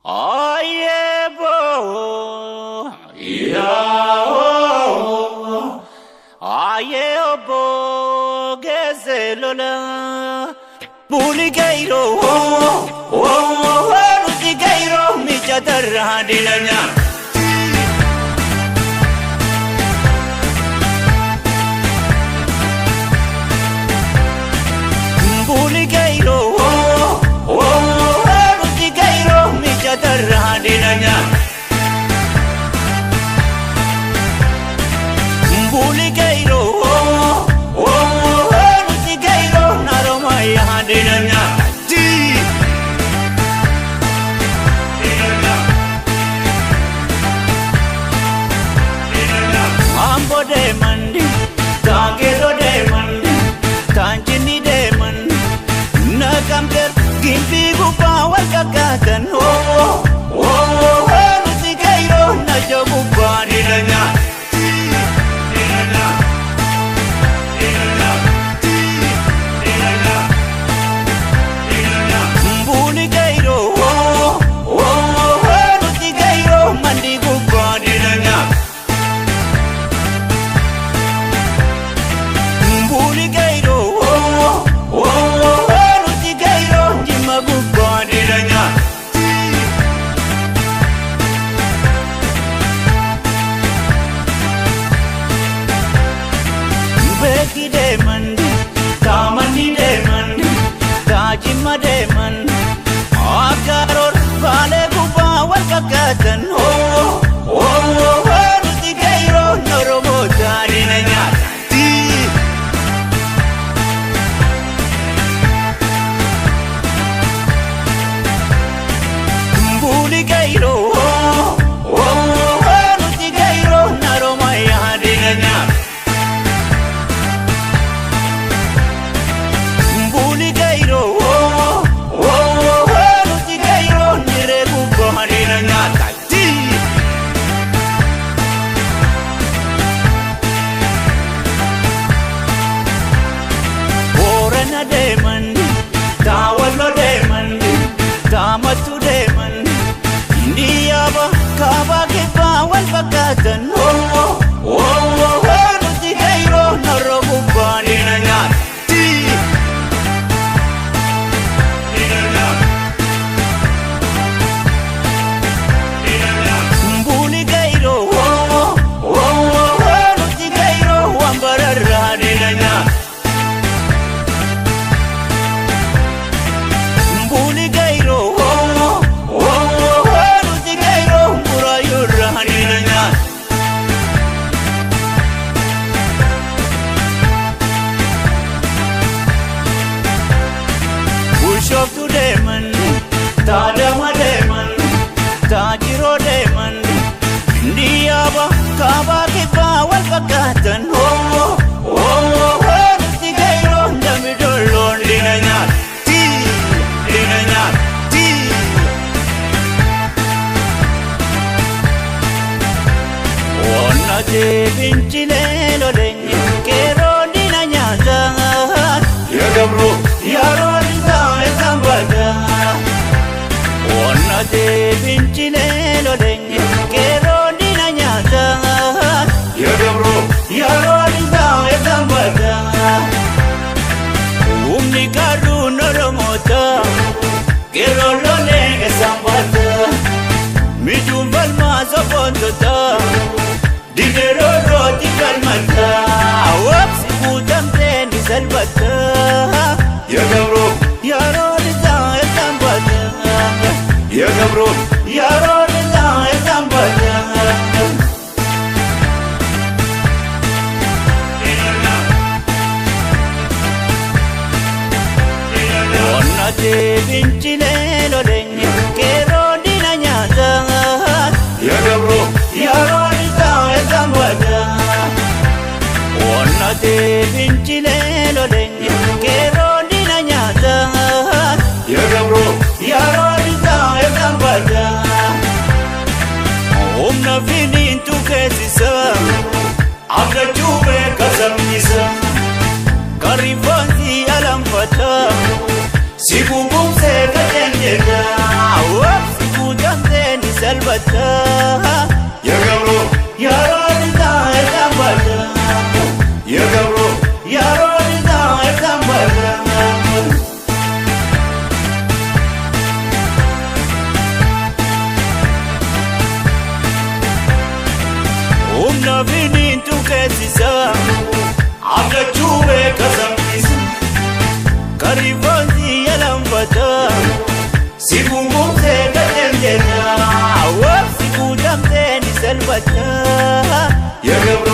Aye bo, yeah oh, aye bo, gezelola, puligairo, puligairo, mi chatarra dilanya. Puligairo, puligairo, mi chatarra dilanya. Puligairo, puligairo, naromaya dilanya. Ambo de mandi, tagero de mandi, tanjini de mandi. Nakamter gimpi gupa wal kakatan nuti kairo na jogu bani danya mbuli kairo nuti kairo mandi gubani danya mbuli kairo Beki demon, Tamani demon, Tajima demon, Akaror, Vale Kupa, Wakatan, Ruti Kairo, Noromo, Tarinanya, Mbuli Kairo, Ruti Kairo, Naromaya, Dinanya. Tamatu demon, India ba kaba kipa wal bakatan nuti kairo narogu bani nanya mbuli kairo nuti kairo wambarara nanya mbuli kairo Shop to demon, Tadama demon, Tajiro demon, Diaba, Kaba Kipa, Walpakatan, Ruti Kairo, the middle lonely Nanya, Linanya, Ona de Vincilelo, Kero Dinanya, Yagabro, Yaro. Ona de vincilelo dengue kero dinanya Yagabro yaro dinda etambada umni karu noromota kero lone kesambata mijumbal maso ponta dinero roti kalmata waps budam teni salbata Yagabro yaro dinda etambada Yagabro yaro dinda etambada Ona de vincilelo dengue kero dinanya Yagabro yaro dinda etambada Ona de vincilelo dengue kero dinanya Yagabro yaro dinda etambada Omna vinin tu kesisa Aga chube kasamisa Karifanzi alam fata Siku bumse katengega Siku jam rifonzi yalamfata Sigumumse katemjena Awab sigudamte ni selbata Ya gabro